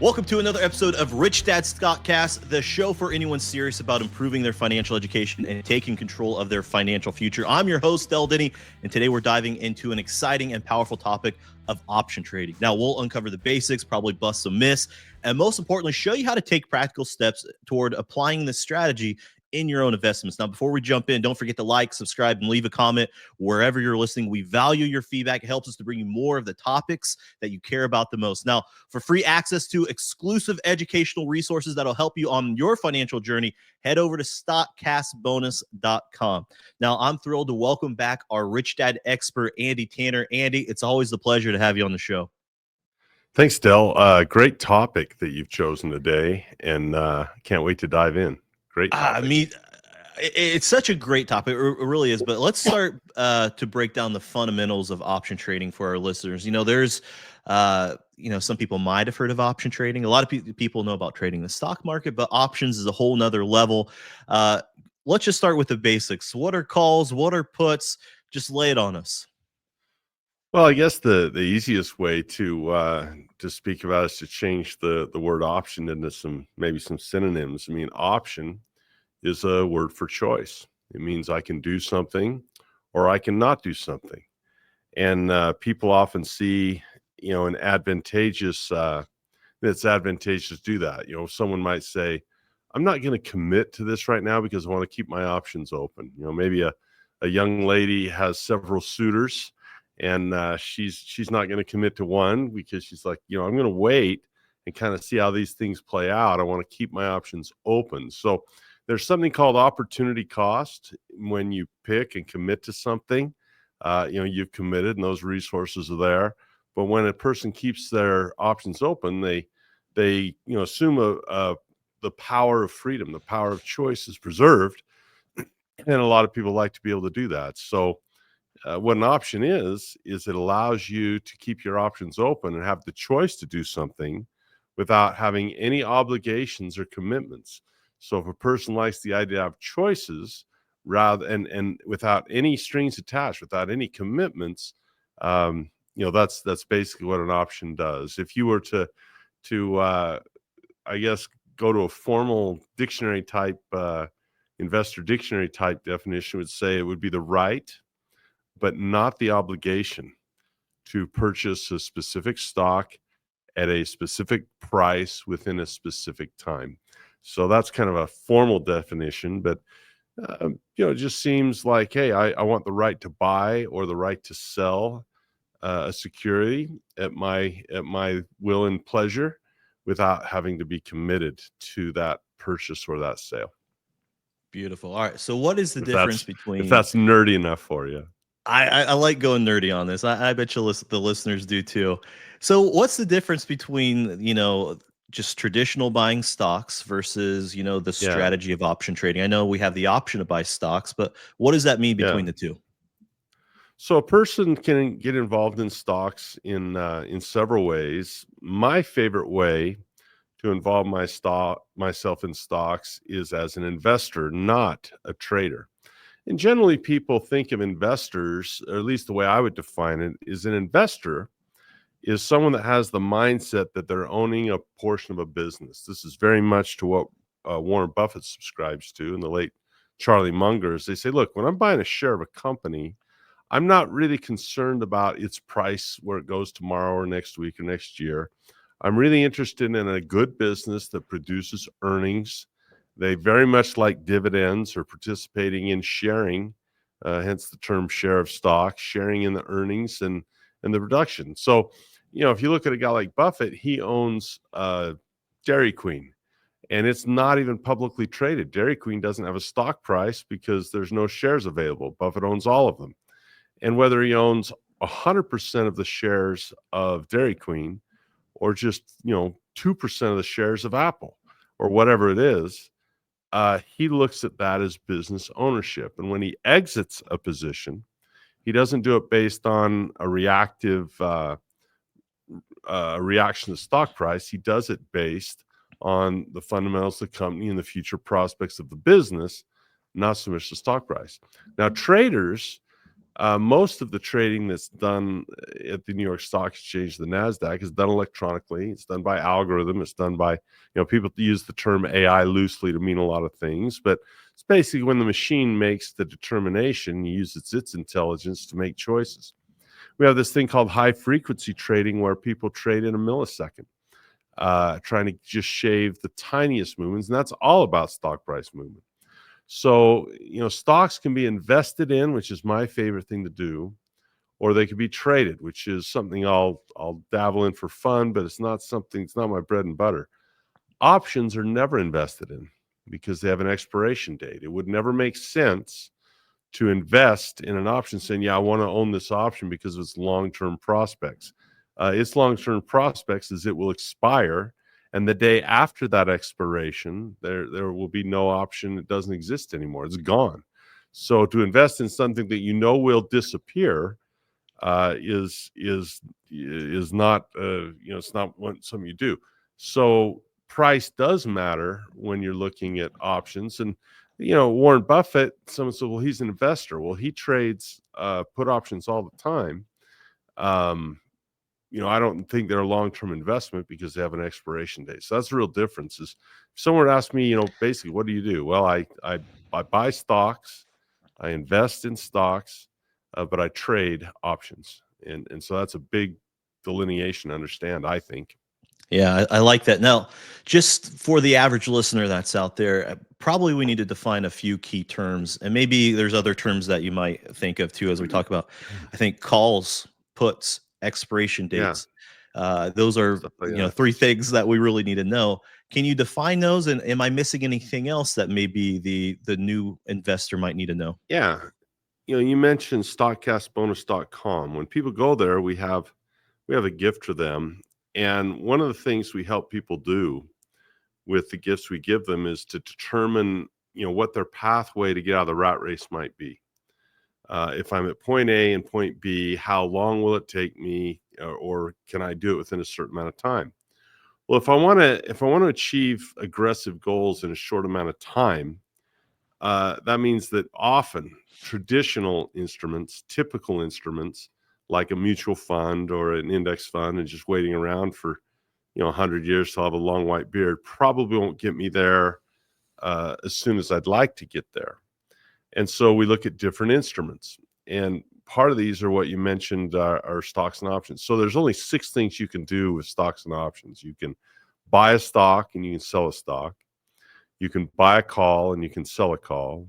Welcome to another episode of Rich Dad Stockcast, the show for anyone serious about improving their financial education and taking control of their financial future. I'm your host, Denney, and today we're diving into an exciting and powerful topic of option trading. Now, we'll uncover the basics, probably bust some myths, and most importantly, show you how to take practical steps toward applying this strategy in your own investments. Now, before we jump in, don't forget to like, subscribe, and leave a comment wherever you're listening. We value your feedback. It helps us to bring you more of the topics that you care about the most. Now, for free access to exclusive educational resources that'll help you on your financial journey, head over to stockcastbonus.com. Now, I'm thrilled to welcome back our Rich Dad expert, Andy Tanner. Andy, it's always a pleasure to have you on the show. Thanks, Del. Great topic that you've chosen today, and can't wait to dive in. Great topic. It's such a great topic. It really is. But let's start to break down the fundamentals of option trading for our listeners. There's some people might have heard of option trading. A lot of people know about trading the stock market, but options is a whole nother level. Let's just start with the basics. What are calls? What are puts? Just lay it on us. Well, I guess the easiest way to speak about is to change the word option into maybe some synonyms. I mean, option is a word for choice. It means I can do something or I can not do something. And people often see, it's advantageous to do that. Someone might say, I'm not going to commit to this right now because I want to keep my options open. Maybe a young lady has several suitors and she's not going to commit to one because she's like, I'm going to wait and kind of see how these things play out. I want to keep my options open. So there's something called opportunity cost when you pick and commit to something. You've committed and those resources are there. But when a person keeps their options open, they assume the power of freedom, the power of choice is preserved. And a lot of people like to be able to do that. So what an option is it allows you to keep your options open and have the choice to do something without having any obligations or commitments. So if a person likes the idea of choices rather and without any strings attached, without any commitments, that's basically what an option does. If you were to I guess go to a formal dictionary type investor dictionary type definition, would say it would be the right but not the obligation to purchase a specific stock at a specific price within a specific time. So that's kind of a formal definition, but it just seems like, hey, I want the right to buy or the right to sell a security at my will and pleasure without having to be committed to that purchase or that sale. Beautiful. All right. So what is the difference between... If that's nerdy enough for you. I like going nerdy on this. I bet you the listeners do too. So what's the difference between, just traditional buying stocks versus, the strategy of option trading? I know we have the option to buy stocks, but what does that mean between the two? So a person can get involved in stocks in several ways. My favorite way to involve myself in stocks is as an investor, not a trader. And generally, people think of investors, or at least the way I would define it, is an investor is someone that has the mindset that they're owning a portion of a business. This is very much to what Warren Buffett subscribes to, and the late Charlie Munger. They say, look, when I'm buying a share of a company, I'm not really concerned about its price, where it goes tomorrow or next week or next year. I'm really interested in a good business that produces earnings. They very much like dividends or participating in sharing, hence the term share of stock, sharing in the earnings and the production. So, if you look at a guy like Buffett, he owns Dairy Queen, and it's not even publicly traded. Dairy Queen doesn't have a stock price because there's no shares available. Buffett owns all of them. And whether he owns 100% of the shares of Dairy Queen or just, 2% of the shares of Apple or whatever it is, he looks at that as business ownership. And when he exits a position, he doesn't do it based on a reactive reaction to stock price. He does it based on the fundamentals of the company and the future prospects of the business, not so much the stock price. Now, traders Most of the trading that's done at the New York Stock Exchange, the NASDAQ, is done electronically. It's done by algorithm. It's done by, people use the term AI loosely to mean a lot of things, but it's basically when the machine makes the determination, uses its intelligence to make choices. We have this thing called high frequency trading where people trade in a millisecond, trying to just shave the tiniest movements. And that's all about stock price movement. So, stocks can be invested in, which is my favorite thing to do, or they can be traded, which is something I'll dabble in for fun, but it's not my bread and butter. Options are never invested in because they have an expiration date. It would never make sense to invest in an option saying, I want to own this option because of its long-term prospects. Its long-term prospects is it will expire, and the day after that expiration, there will be no option. It doesn't exist anymore. It's gone. So to invest in something that will disappear is not it's not something you do. So price does matter when you're looking at options. And Warren Buffett, someone said, well, he's an investor. Well, he trades put options all the time. I don't think they're a long-term investment because they have an expiration date. So that's the real difference. Is if someone asked me, basically, what do you do? Well, I buy stocks, I invest in stocks, but I trade options. And so that's a big delineation to understand, I think. Yeah, I like that. Now, just for the average listener that's out there, probably we need to define a few key terms, and maybe there's other terms that you might think of too as we talk about. I think calls, puts, expiration Yeah. dates. Those are Stuff like that. three things that we really need to know. Can you define those? And am I missing anything else that maybe the new investor might need to know? Yeah. You mentioned stockcastbonus.com. When people go there, we have a gift for them. And one of the things we help people do with the gifts we give them is to determine, what their pathway to get out of the rat race might be. If I'm at point A and point B, how long will it take me, or can I do it within a certain amount of time? Well, if I want to achieve aggressive goals in a short amount of time, that means that often traditional instruments, typical instruments like a mutual fund or an index fund, and just waiting around for 100 years to have a long white beard, probably won't get me there as soon as I'd like to get there. And so we look at different instruments, and part of these are what you mentioned, are stocks and options. So there's only 6 things you can do with stocks and options. You can buy a stock and you can sell a stock. You can buy a call and you can sell a call,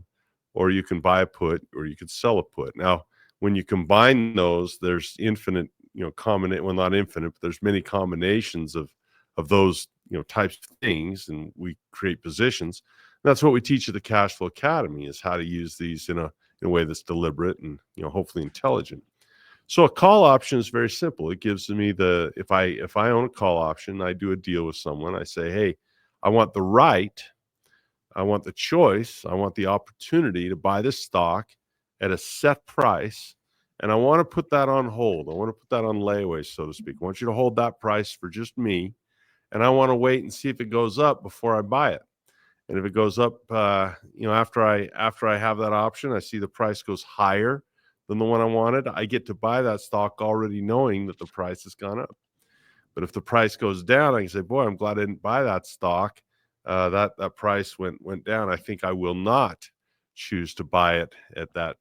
or you can buy a put or you could sell a put. Now, when you combine those, there's infinite, well, not infinite, but there's many combinations of those, types of things, and we create positions. And that's what we teach at the Cash Flow Academy, is how to use these in a way that's deliberate and, hopefully intelligent. So a call option is very simple. It gives me if I own a call option, I do a deal with someone. I say, hey, I want the choice, I want the opportunity to buy this stock at a set price, and I want to put that on hold. I want to put that on layaway, so to speak. I want you to hold that price for just me, and I want to wait and see if it goes up before I buy it. And if it goes up, after I have that option, I see the price goes higher than the one I wanted, I get to buy that stock already knowing that the price has gone up. But if the price goes down, I can say, boy, I'm glad I didn't buy that stock. That price went down. I think I will not choose to buy it at that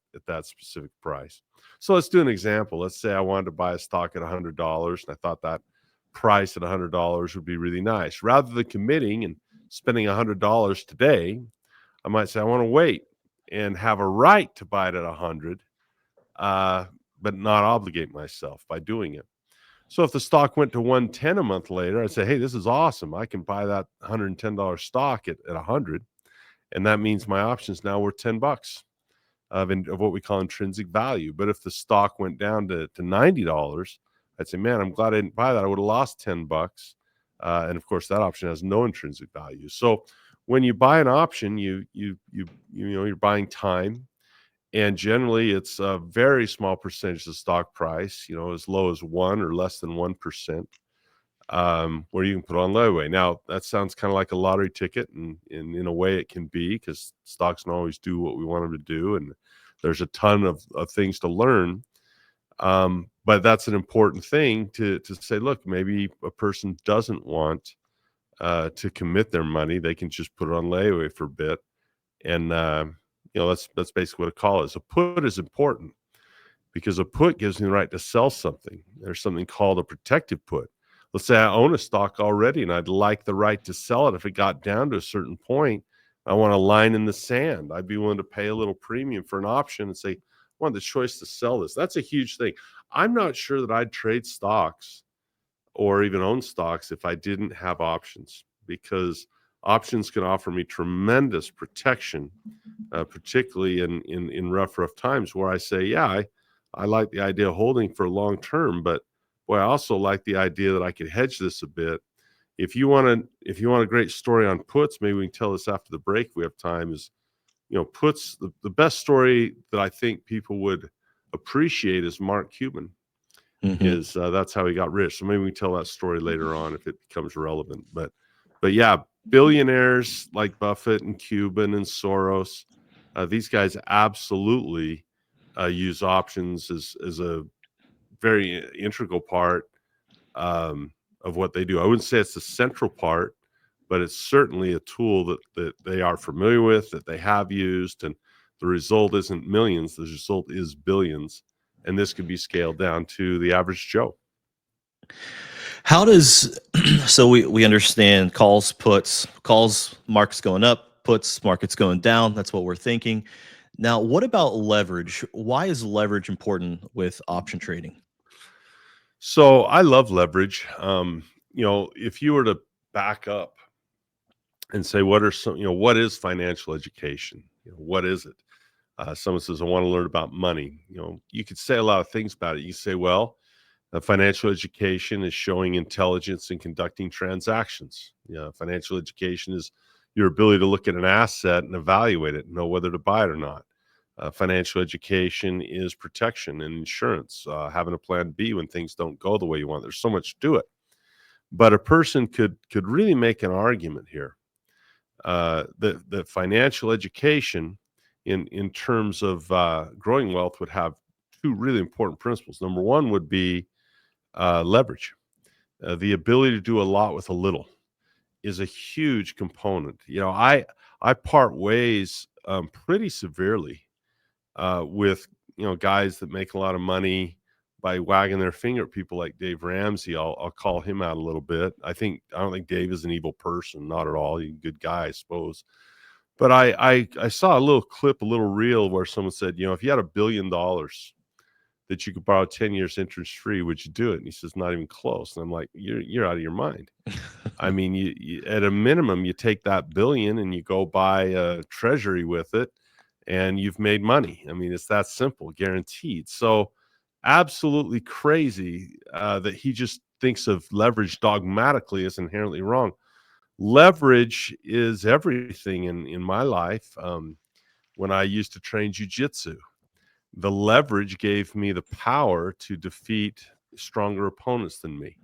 specific price. So let's do an example. Let's say I wanted to buy a stock at $100, and I thought that price at $100 would be really nice. Rather than committing and spending $100 today, I might say I want to wait and have a right to buy it at 100, but not obligate myself by doing it. So if the stock went to 110 a month later, I'd say, hey, this is awesome. I can buy that $110 stock at 100. And that means my option's now worth $10 of what we call intrinsic value. But if the stock went down to $90, I'd say, man, I'm glad I didn't buy that. I would have lost $10. And of course, that option has no intrinsic value. So when you buy an option, you're buying time. And generally, it's a very small percentage of the stock price, as low as 1 or less than 1%, where you can put on layaway. Now, that sounds kind of like a lottery ticket, and in a way it can be, because stocks don't always do what we want them to do, and There's a ton of things to learn. But that's an important thing to say, look, maybe a person doesn't want to commit their money. They can just put it on layaway for a bit. And, that's basically what a call is. A put is important because a put gives me the right to sell something. There's something called a protective put. Let's say I own a stock already and I'd like the right to sell it. If it got down to a certain point, I want a line in the sand. I'd be willing to pay a little premium for an option and say, I want the choice to sell this. That's a huge thing. I'm not sure that I'd trade stocks or even own stocks if I didn't have options, because options can offer me tremendous protection, particularly in rough times where I say, yeah, I like the idea of holding for long term, but boy, I also like the idea that I could hedge this a bit. If you want a great story on puts, maybe we can tell this after the break if we have time, is, puts, the best story that I think people would appreciate is Mark Cuban. Is that's how he got rich. So maybe we can tell that story later on if it becomes relevant. But yeah, billionaires like Buffett and Cuban and Soros, these guys absolutely use options as a very integral part of what they do. I wouldn't say it's the central part, but it's certainly a tool that they are familiar with, that they have used, and the result isn't millions, the result is billions. And this could be scaled down to the average Joe. How does so we understand calls, puts, calls, markets going up, puts, markets going down. That's what we're thinking. Now, what about leverage? Why is leverage important with option trading? So I love leverage. If you were to back up and say, what is financial education? What is it? Someone says, I want to learn about money. You could say a lot of things about it. You say, well, financial education is showing intelligence in conducting transactions. Financial education is your ability to look at an asset and evaluate it and know whether to buy it or not. Financial education is protection and insurance, having a plan B when things don't go the way you want. There's so much to it. But a person could really make an argument here that financial education in terms of growing wealth would have two really important principles. Number one would be leverage. The ability to do a lot with a little is a huge component. I part ways pretty severely with guys that make a lot of money by wagging their finger at people like Dave Ramsey. I'll call him out a little bit. I don't think Dave is an evil person, not at all. He's a good guy, I suppose. But I saw a little clip, a little reel where someone said, if you had $1 billion that you could borrow 10 years interest free, would you do it? And he says, not even close. And I'm like, you're out of your mind. I mean, you at a minimum, you take that $1 billion and you go buy a treasury with it, and you've made money. I mean, it's that simple, guaranteed. So absolutely crazy that he just thinks of leverage dogmatically as inherently wrong. Leverage is everything in my life. When I used to train jujitsu, the leverage gave me the power to defeat stronger opponents than me.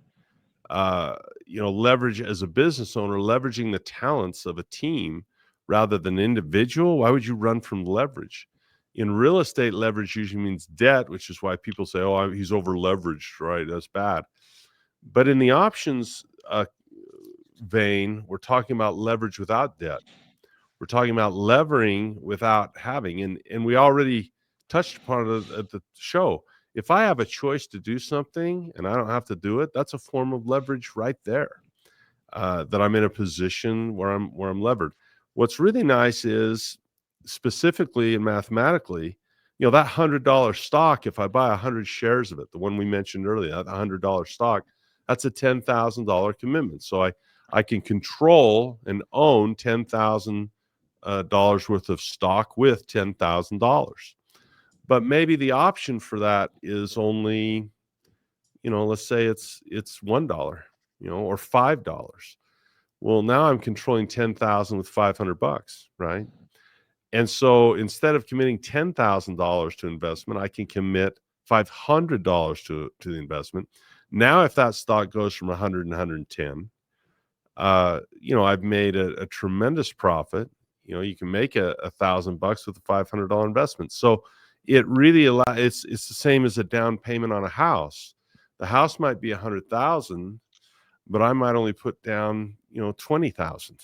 Leverage as a business owner, leveraging the talents of a team rather than individual. Why would you run from leverage? In real estate, leverage usually means debt, which is why people say, oh, he's over leveraged, right? That's bad. But in the options vein, we're talking about leverage without debt. We're talking about levering without having, and we already touched upon it at the show. If I have a choice to do something and I don't have to do it, that's a form of leverage right there. That I'm in a position where I'm levered. What's really nice is, specifically and mathematically, that $100 stock, if I buy 100 shares of it, the one we mentioned earlier, that $100 stock, that's a $10,000 commitment. So I can control and own $10,000 worth of stock with $10,000. But maybe the option for that is only, let's say it's $1, or $5. Well, now I'm controlling 10,000 with $500, right? And so instead of committing $10,000 to investment, I can commit $500 to the investment. Now, if that stock goes from 100 and 110, I've made a tremendous profit. You can make $1,000 with a $500 investment. So it really it's the same as a down payment on a house. The house might be 100,000, but I might only put down, 20,000.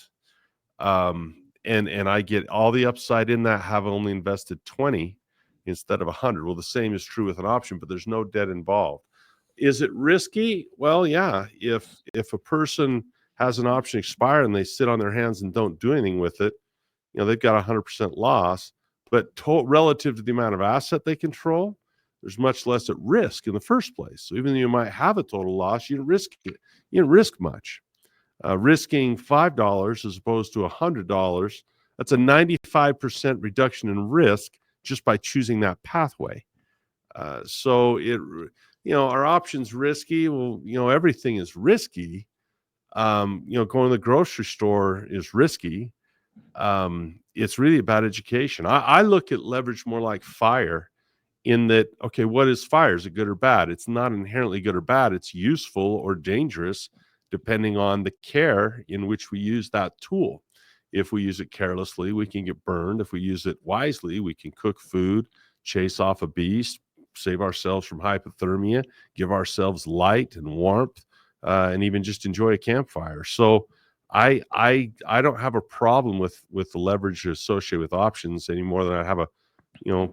And I get all the upside in that, have only invested 20 instead of 100. Well, the same is true with an option, but there's no debt involved. Is it risky? Well, yeah. If a person has an option expire and they sit on their hands and don't do anything with it, they've got 100% loss. But relative to the amount of asset they control, there's much less at risk in the first place. So even though you might have a total loss, you didn't risk it. You didn't risk much. Risking $5 as opposed to $100, that's a 95% reduction in risk just by choosing that pathway. So are options risky? Well, everything is risky. Going to the grocery store is risky. It's really about education. I look at leverage more like fire, in that, okay, what is fire? Is it good or bad? It's not inherently good or bad. It's useful or dangerous depending on the care in which we use that tool. If we use it carelessly, we can get burned. If we use it wisely, we can cook food, chase off a beast, save ourselves from hypothermia, give ourselves light and warmth, and even just enjoy a campfire. So I don't have a problem with the leverage associated with options any more than I have a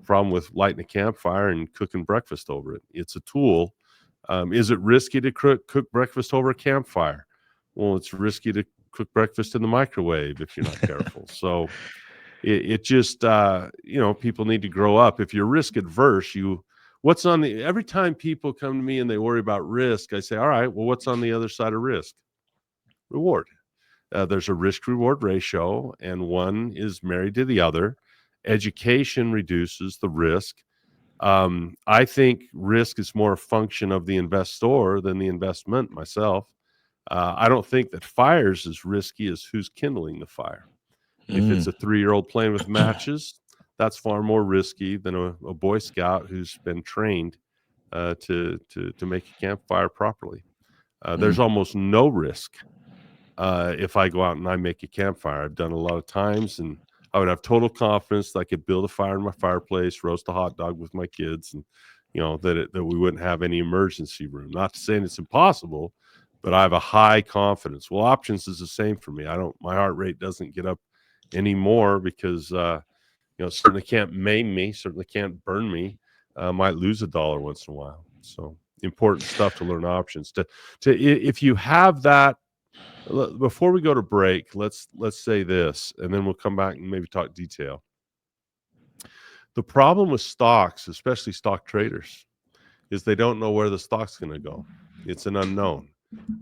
problem with lighting a campfire and cooking breakfast over it. It's a tool. Is it risky to cook breakfast over a campfire? Well, it's risky to cook breakfast in the microwave if you're not careful. So it just, people need to grow up. If you're risk adverse, every time people come to me and they worry about risk, I say, all right, well, what's on the other side of risk? Reward. There's a risk reward ratio, and one is married to the other. Education reduces the risk. I think risk is more a function of the investor than the investment myself. I don't think that fire's as risky as who's kindling the fire. If it's a 3-year-old playing with matches, that's far more risky than a Boy Scout who's been trained to make a campfire properly. There's almost no risk if I go out and I make a campfire. I've done a lot of times, and I would have total confidence that I could build a fire in my fireplace, roast a hot dog with my kids, and that we wouldn't have any emergency room. Not to say it's impossible, but I have a high confidence. Well, options is the same for me. My heart rate doesn't get up anymore because certainly can't maim me, certainly can't burn me. Might lose $1 once in a while. So important stuff to learn options. If you have that. Before we go to break, let's say this, and then we'll come back and maybe talk detail. The problem with stocks, especially stock traders, is they don't know where the stock's going to go. It's an unknown.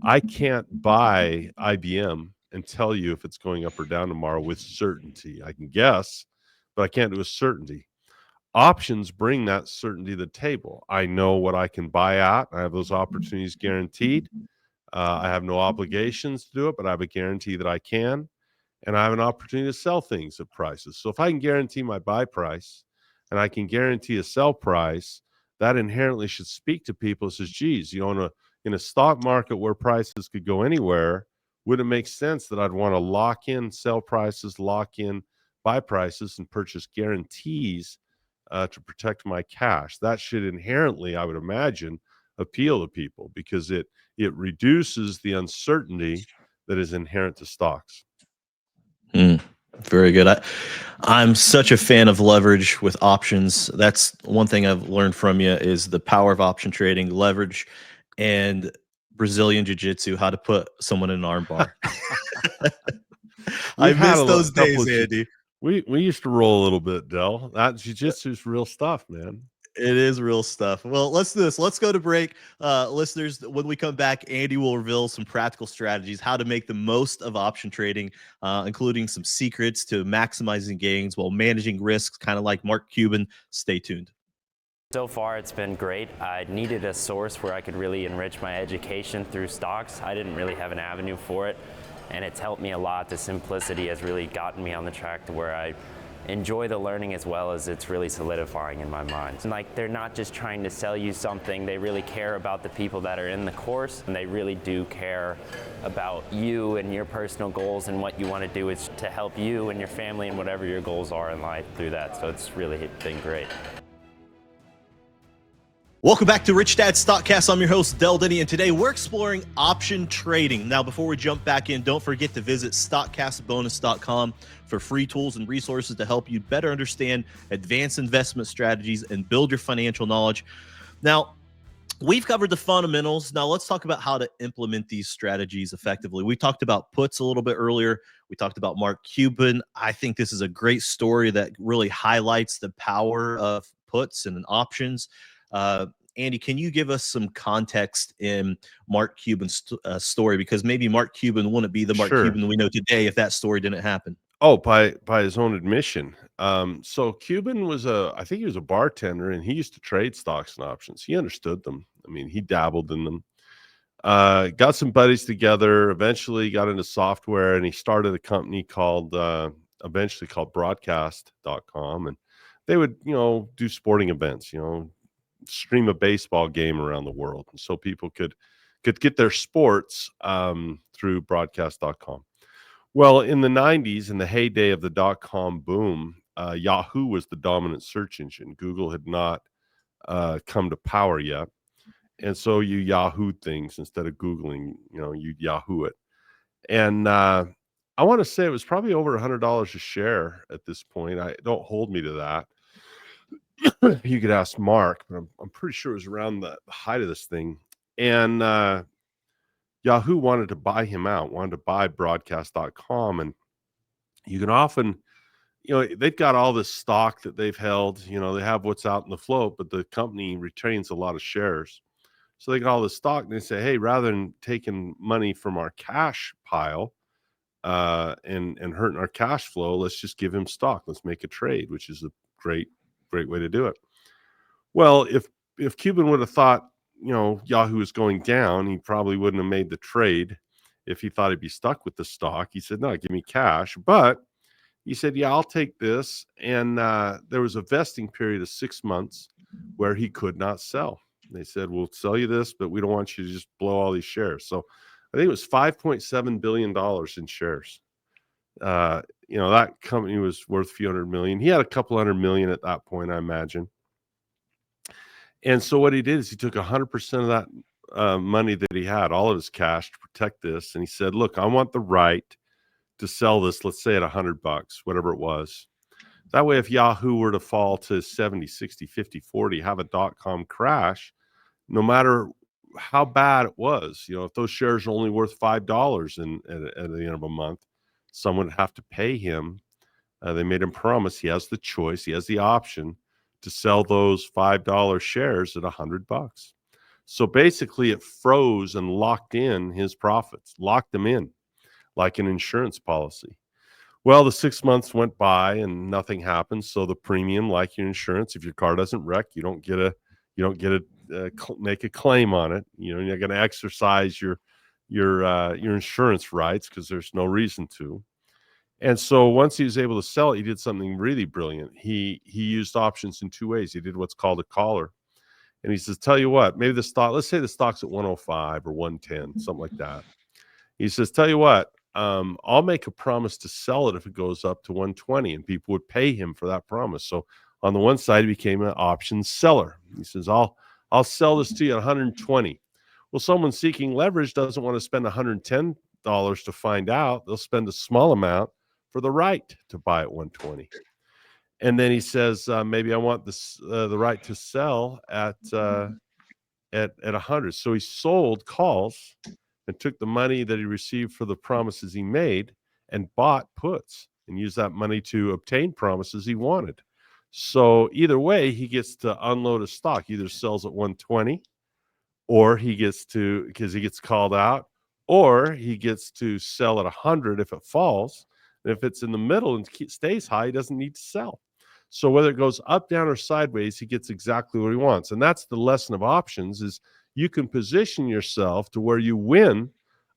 I can't buy IBM and tell you if it's going up or down tomorrow with certainty. I can guess, but I can't do with certainty. Options bring that certainty to the table. I know what I can buy at. I have those opportunities guaranteed. I have no obligations to do it, but I have a guarantee that I can, and I have an opportunity to sell things at prices. So if I can guarantee my buy price and I can guarantee a sell price, that inherently should speak to people. It says, geez, in a stock market where prices could go anywhere, would it make sense that I'd want to lock in sell prices, lock in buy prices, and purchase guarantees to protect my cash? That should inherently, I would imagine, appeal to people because it reduces the uncertainty that is inherent to stocks. Very good. I'm such a fan of leverage with options. That's one thing I've learned from you is the power of option trading, leverage, and Brazilian jiu-jitsu, how to put someone in an arm bar. I miss those days, Andy. We used to roll a little bit, Del. That jiu-jitsu is real stuff, man. It is real stuff. Well, let's do this. Let's go to break. Listeners, when we come back, Andy will reveal some practical strategies, how to make the most of option trading, including some secrets to maximizing gains while managing risks, kind of like Mark Cuban. Stay tuned. So far, it's been great. I needed a source where I could really enrich my education through stocks. I didn't really have an avenue for it, and it's helped me a lot. The simplicity has really gotten me on the track to where I enjoy the learning as well as it's really solidifying in my mind. And like, they're not just trying to sell you something, they really care about the people that are in the course, and they really do care about you and your personal goals, and what you want to do is to help you and your family and whatever your goals are in life through that. So it's really been great. Welcome back to Rich Dad Stockcast. I'm your host, Denney, and today we're exploring option trading. Now, before we jump back in, don't forget to visit stockcastbonus.com for free tools and resources to help you better understand advanced investment strategies and build your financial knowledge. Now, we've covered the fundamentals. Now, let's talk about how to implement these strategies effectively. We talked about puts a little bit earlier. We talked about Mark Cuban. I think this is a great story that really highlights the power of puts and options. Andy, can you give us some context in Mark Cuban's story? Because maybe Mark Cuban wouldn't be the Mark Sure. Cuban we know today if that story didn't happen. Oh, by his own admission. So Cuban was I think he was a bartender, and he used to trade stocks and options. He understood them. I mean, he dabbled in them. Got some buddies together, eventually got into software, and he started a company eventually called broadcast.com. And they would, do sporting events, stream a baseball game around the world. And so people could get their sports through broadcast.com. Well, in the 90s, in the heyday of the dot-com boom, Yahoo was the dominant search engine. Google had not come to power yet. And so you Yahoo things instead of Googling, you Yahoo it. And I want to say it was probably over $100 a share at this point. Don't hold me to that. You could ask Mark, but I'm pretty sure it was around the height of this thing. And Yahoo wanted to buy him out, wanted to buy broadcast.com. And you can often, they've got all this stock that they've held, they have what's out in the float, but the company retains a lot of shares. So they got all this stock, and they say, hey, rather than taking money from our cash pile and hurting our cash flow, let's just give him stock. Let's make a trade, which is a great way to do it. Well, if Cuban would have thought, Yahoo is going down, he probably wouldn't have made the trade if he thought he'd be stuck with the stock. He said, no, give me cash. But he said, yeah, I'll take this. And there was a vesting period of 6 months where he could not sell. They said, we'll sell you this, but we don't want you to just blow all these shares. So I think it was $5.7 billion in shares. That company was worth a few hundred million. He had a couple $100 million at that point, I imagine. And so what he did is he took 100% of that money that he had, all of his cash, to protect this. And he said, look, I want the right to sell this, let's say at $100, whatever it was. That way, if Yahoo were to fall to 70, 60, 50, 40, have a dot-com crash, no matter how bad it was, if those shares are only worth $5 at the end of a month, someone would have to pay him. They made him promise he has the choice, he has the option to sell those $5 shares at $100. So basically, it froze and locked in his profits, locked them in like an insurance policy. Well, the 6 months went by and nothing happened. So the premium, like your insurance, if your car doesn't wreck, you don't get to make a claim on it. You're not going to exercise your insurance rights because there's no reason to. And so once he was able to sell it, he did something really brilliant. He used options in two ways. He did what's called a collar. And he says, tell you what, maybe the stock, let's say the stock's at 105 or 110, something like that. He says, tell you what, I'll make a promise to sell it if it goes up to 120, and people would pay him for that promise. So on the one side, he became an options seller. He says, I'll sell this to you at 120. Well, someone seeking leverage doesn't want to spend $110 to find out. They'll spend a small amount for the right to buy at 120. And then he says, maybe I want the right to sell at 100. So he sold calls and took the money that he received for the promises he made and bought puts and used that money to obtain promises he wanted. So either way, he gets to unload a stock, either sells at 120, or he gets to, because he gets called out, or he gets to sell at 100 if it falls. And if it's in the middle and stays high, he doesn't need to sell. So whether it goes up, down, or sideways, he gets exactly what he wants. And that's the lesson of options, is you can position yourself to where you win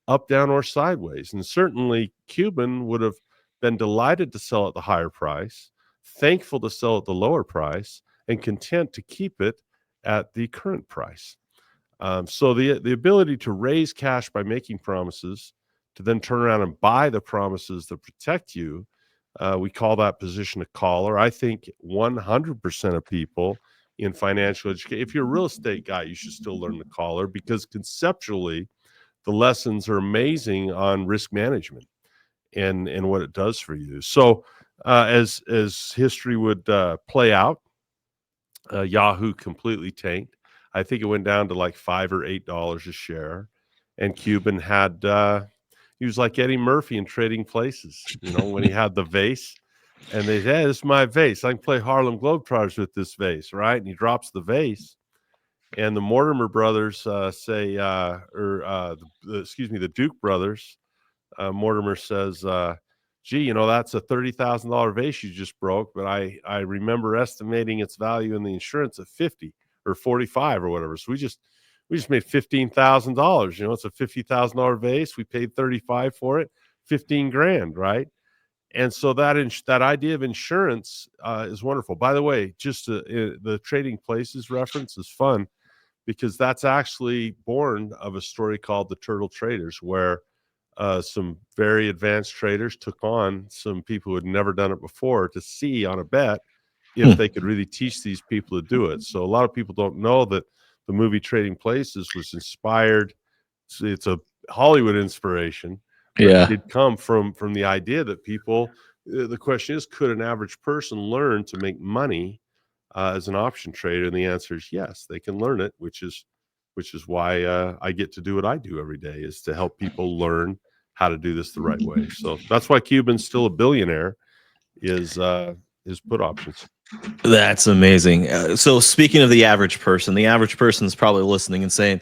up, down, or sideways. And certainly Cuban would have been delighted to sell at the higher price, thankful to sell at the lower price, and content to keep it at the current price. So the ability to raise cash by making promises, to then turn around and buy the promises that protect you, we call that position a collar. I think 100% of people in financial education. If you're a real estate guy, you should still learn the collar, because conceptually, the lessons are amazing on risk management and what it does for you. So as history would play out, Yahoo completely tanked. I think it went down to like $5 or $8 a share. And Cuban had he was like Eddie Murphy in Trading Places, when he had the vase. And they said, hey, this is my vase. I can play Harlem Globetrotters with this vase, right? And he drops the vase. And the Mortimer brothers say, the Duke brothers, Mortimer says, gee, that's a $30,000 vase you just broke, but I remember estimating its value in the insurance at 50 or 45 or whatever. So we just made $15,000. It's a $50,000 vase. We paid 35 for it, 15 grand, right? And so that idea of insurance is wonderful. By the way, just the Trading Places reference is fun, because that's actually born of a story called The Turtle Traders, where some very advanced traders took on some people who had never done it before to see on a bet if they could really teach these people to do it. So a lot of people don't know that the movie Trading Places was inspired. It's a Hollywood inspiration, but it did come from the idea that people, the question is, could an average person learn to make money as an option trader? And the answer is yes, they can learn it, which is why I get to do what I do every day, is to help people learn how to do this the right way. So that's why Cuban's still a billionaire, is put options. That's amazing. So speaking of the average person is probably listening and saying,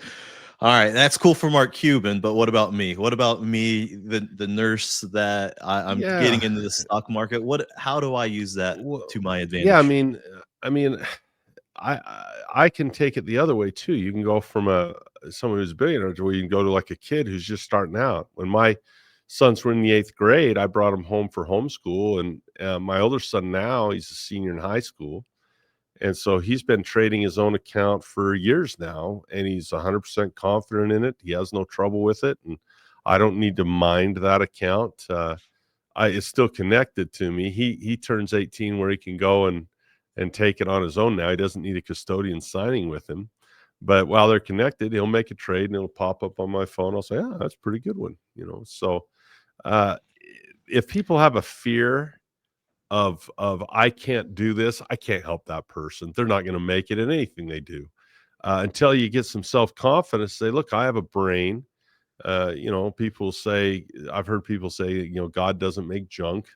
all right, that's cool for Mark Cuban, but what about me? What about me, the nurse that I'm getting into the stock market? How do I use that to my advantage? Yeah, I mean, I can take it the other way too. You can go from someone who's a billionaire to where you can go to like a kid who's just starting out. When my sons were in the 8th grade, I brought them home for homeschool, and my older son now, he's a senior in high school. And so he's been trading his own account for years now, and he's 100% confident in it. He has no trouble with it, and I don't need to mind that account. It's still connected to me. He turns 18 where he can go and take it on his own now. He doesn't need a custodian signing with him. But while they're connected, he'll make a trade and it'll pop up on my phone. I'll say, "Oh, that's a pretty good one." So if people have a fear of I can't do this, I can't help that person. They're not going to make it in anything they do. Until you get some self-confidence, say, look, I have a brain. People say, I've heard people say, God doesn't make junk.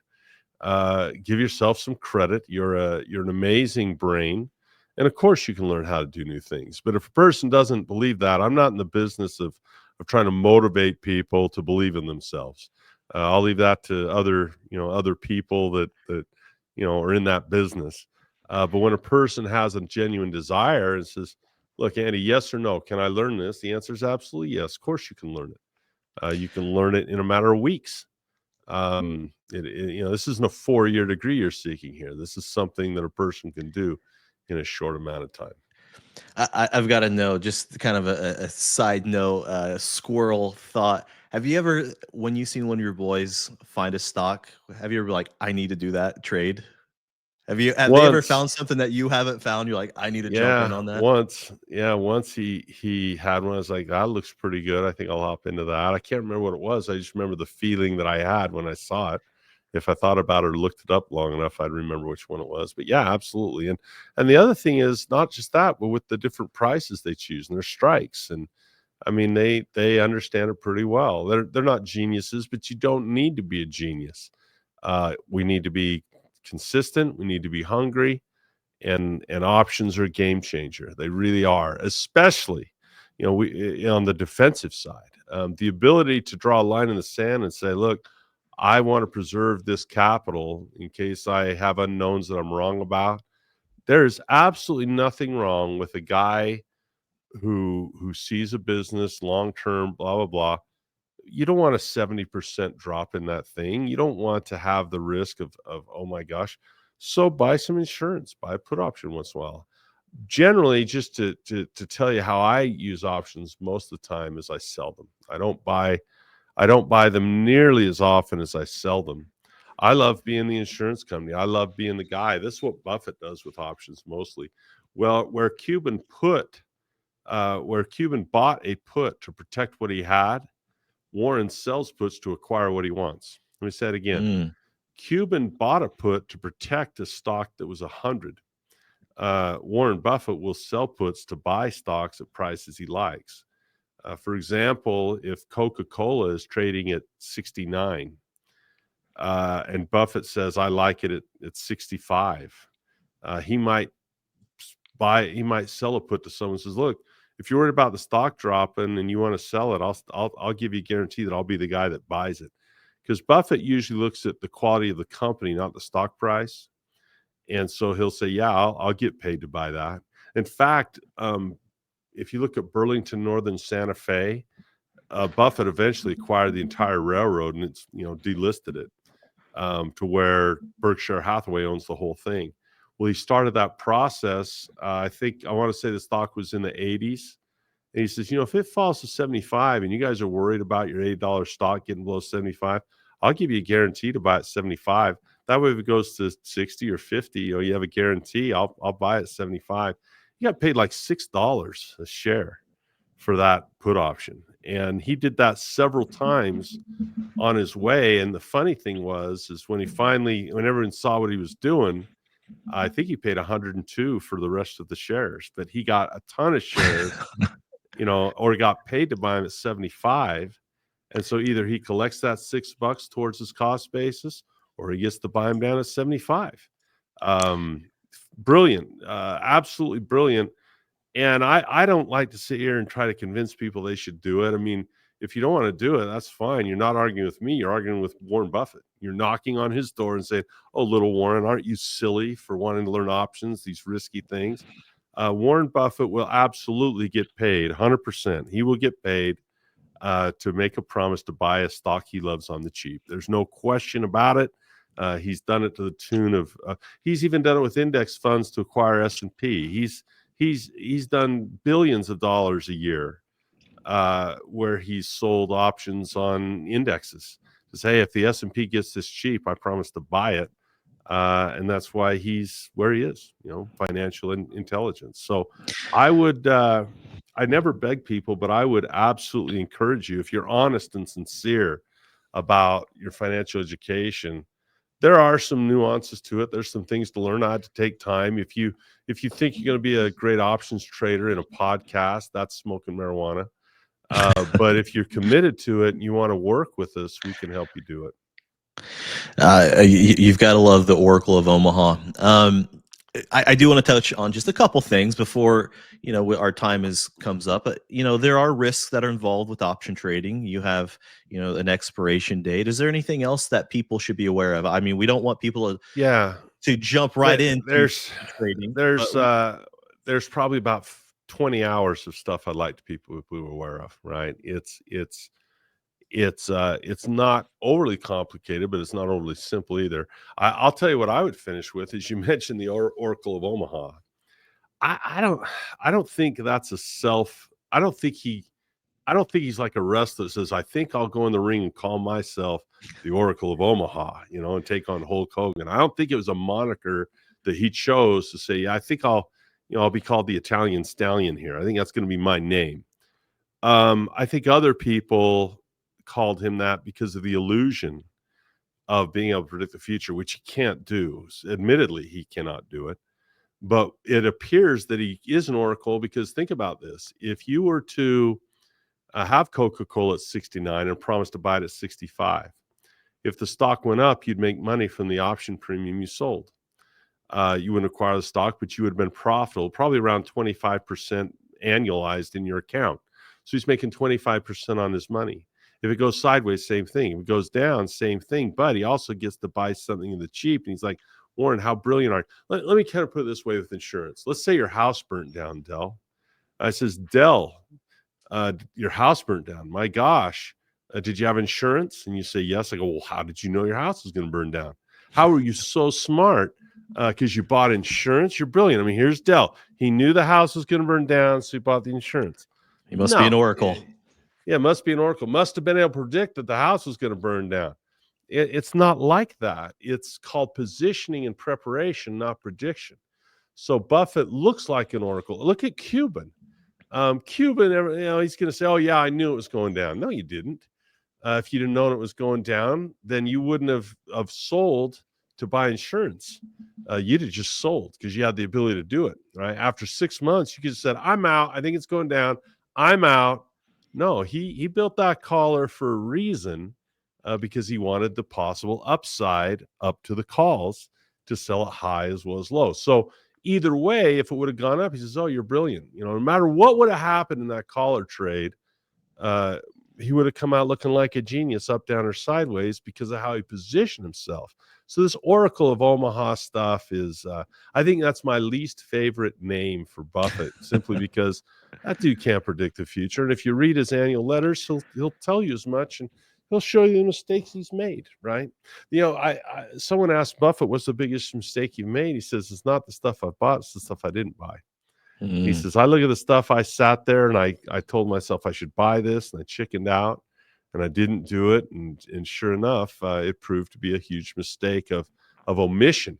Give yourself some credit. You're an amazing brain. And of course you can learn how to do new things. But if a person doesn't believe that, I'm not in the business of trying to motivate people to believe in themselves. I'll leave that to other people that are in that business. But when a person has a genuine desire and says, look, Andy, yes or no, can I learn this? The answer is absolutely yes. Of course you can learn it. You can learn it in a matter of weeks. This isn't a 4-year degree you're seeking here. This is something that a person can do in a short amount of time. I've got to know, just kind of a side note, squirrel thought. Have you ever, when you've seen one of your boys find a stock, have you ever like, I need to do that trade? Have they ever found something that you haven't found? You're like, I need to jump in on that. Once he had one. I was like, that looks pretty good. I think I'll hop into that. I can't remember what it was. I just remember the feeling that I had when I saw it. If I thought about it or looked it up long enough, I'd remember which one it was. But yeah, absolutely. And the other thing is not just that, but with the different prices they choose and their strikes. And I mean, they understand it pretty well. They're not geniuses, but you don't need to be a genius. We need to be consistent. We need to be hungry, and options are a game changer. They really are, especially, we on the defensive side. The ability to draw a line in the sand and say, look, I want to preserve this capital in case I have unknowns that I'm wrong about. There is absolutely nothing wrong with a guy who sees a business long-term, blah, blah, blah. You don't want a 70% drop in that thing. You don't want to have the risk of oh my gosh. So buy some insurance, buy a put option once in a while. Generally, just to tell you how I use options most of the time, is I sell them. I don't buy them nearly as often as I sell them. I love being the insurance company. I love being the guy. This is what Buffett does with options mostly. Well, where Cuban bought a put to protect what he had, Warren sells puts to acquire what he wants. Let me say it again. Mm. Cuban bought a put to protect a stock that was 100. Warren Buffett will sell puts to buy stocks at prices he likes. For example, if Coca-Cola is trading at 69 and Buffett says, I like it at 65, he might sell a put to someone and says, look, if you're worried about the stock dropping and you want to sell it, I'll give you a guarantee that I'll be the guy that buys it. Because Buffett usually looks at the quality of the company, not the stock price. And so he'll say, yeah, I'll get paid to buy that. In fact, if you look at Burlington Northern Santa Fe, Buffett eventually acquired the entire railroad and it's, delisted it to where Berkshire Hathaway owns the whole thing. Well, he started that process. I want to say the stock was in the 80s. And he says, if it falls to 75 and you guys are worried about your $80 stock getting below 75, I'll give you a guarantee to buy at 75. That way, if it goes to 60 or 50, you have a guarantee. I'll buy it at 75. You got paid like $6 a share for that put option. And he did that several times on his way. And the funny thing is when everyone saw what he was doing, I think he paid 102 for the rest of the shares, but he got a ton of shares, or got paid to buy them at 75. And so either he collects that $6 towards his cost basis, or he gets to buy them down at 75. Brilliant, absolutely brilliant. And I don't like to sit here and try to convince people they should do it. I mean, if you don't want to do it, that's fine. You're not arguing with me. You're arguing with Warren Buffett. You're knocking on his door and saying, oh, little Warren, aren't you silly for wanting to learn options, these risky things? Warren Buffett will absolutely get paid 100%. He will get paid to make a promise to buy a stock he loves on the cheap. There's no question about it. He's done it to the tune of he's even done it with index funds to acquire S&P. He's done billions of dollars a year where he's sold options on indexes to say, if the S&P gets this cheap, I promise to buy it. And that's why he's where he is, financial intelligence. So I would, I never beg people, but I would absolutely encourage you, if you're honest and sincere about your financial education, there are some nuances to it. There's some things to learn. I had to take time. If you think you're going to be a great options trader in a podcast, that's smoking marijuana. But if you're committed to it and you want to work with us, we can help you do it. You've got to love the Oracle of Omaha. I do want to touch on just a couple things before our time comes up. There are risks that are involved with option trading. You have an expiration date. Is there anything else that people should be aware of? I mean, we don't want people to jump right in. Trading. There's probably about 20 hours of stuff I'd like people to be aware of. Right? It's not overly complicated, but it's not overly simple either. I'll tell you what I would finish with is you mentioned the Oracle of Omaha. I don't think that's I don't think he's like a wrestler that says, I think I'll go in the ring and call myself the Oracle of Omaha, and take on Hulk Hogan. I don't think it was a moniker that he chose to say, yeah, I think I'll be called the Italian Stallion here. I think that's going to be my name. I think other people called him that because of the illusion of being able to predict the future, which he can't do. Admittedly, he cannot do it. But it appears that he is an oracle because think about this. If you were to have Coca-Cola at 69 and promise to buy it at 65, if the stock went up, you'd make money from the option premium you sold. You wouldn't acquire the stock, but you would have been profitable, probably around 25% annualized in your account. So he's making 25% on his money. If it goes sideways, same thing. If it goes down, same thing. But he also gets to buy something in the cheap. And he's like, Warren, how brilliant are you? Let me kind of put it this way with insurance. Let's say your house burnt down, Dell. I says, Dell, your house burnt down. My gosh, did you have insurance? And you say, yes. I go, well, how did you know your house was going to burn down? How were you so smart? Because you bought insurance? You're brilliant. I mean, here's Dell. He knew the house was going to burn down, so he bought the insurance. He must be an oracle. Yeah, must be an oracle. Must have been able to predict that the house was going to burn down. It's not like that. It's called positioning and preparation, not prediction. So Buffett looks like an oracle. Look at Cuban. Cuban, he's going to say, "Oh yeah, I knew it was going down." No, you didn't. If you'd have known it was going down, then you wouldn't have sold to buy insurance. You'd have just sold because you had the ability to do it, right? After 6 months, you could have said, "I'm out. I think it's going down. I'm out." No, he built that collar for a reason, because he wanted the possible upside up to the calls to sell it high as well as low. So either way, if it would have gone up, he says, "Oh, you're brilliant." No matter what would have happened in that collar trade, he would have come out looking like a genius, up, down, or sideways, because of how he positioned himself. So this Oracle of Omaha stuff is, I think that's my least favorite name for Buffett, simply because that dude can't predict the future. And if you read his annual letters, he'll tell you as much, and he'll show you the mistakes he's made, right? Someone asked Buffett, "What's the biggest mistake you've made?" He says, "It's not the stuff I bought, it's the stuff I didn't buy." He says, "I look at the stuff I sat there and I told myself I should buy this, and I chickened out and I didn't do it. And sure enough, it proved to be a huge mistake of omission,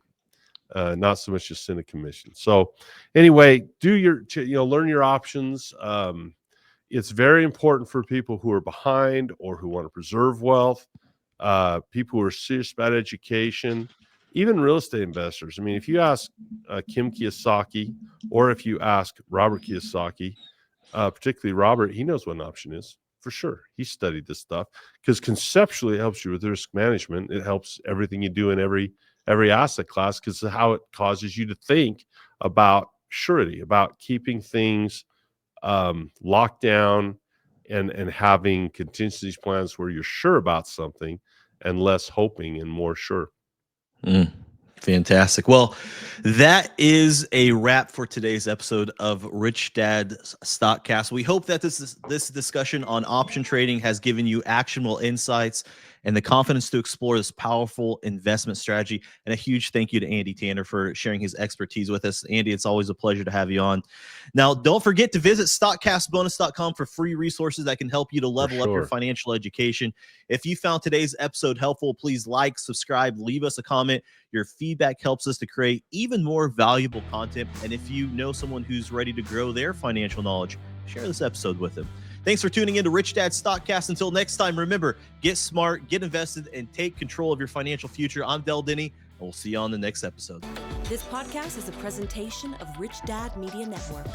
not so much a sin of commission." So anyway, learn your options. It's very important for people who are behind or who want to preserve wealth, people who are serious about education, even real estate investors. I mean, if you ask Kim Kiyosaki, or if you ask Robert Kiyosaki, particularly Robert, he knows what an option is for sure. He studied this stuff because conceptually it helps you with risk management. It helps everything you do in every asset class, because of how it causes you to think about surety, about keeping things locked down, and having contingency plans where you're sure about something and less hoping and more sure. Fantastic. Well, that is a wrap for today's episode of Rich Dad Stockcast. We hope that this discussion on option trading has given you actionable insights and the confidence to explore this powerful investment strategy. And a huge thank you to Andy Tanner for sharing his expertise with us. Andy, it's always a pleasure to have you on. Now, don't forget to visit stockcastbonus.com for free resources that can help you to level up your financial education. If you found today's episode helpful, please like, subscribe, leave us a comment. Your feedback helps us to create even more valuable content. And if you know someone who's ready to grow their financial knowledge, share this episode with them. Thanks for tuning in to Rich Dad Stockcast. Until next time, remember, get smart, get invested, and take control of your financial future. I'm Denney, and we'll see you on the next episode. This podcast is a presentation of Rich Dad Media Network.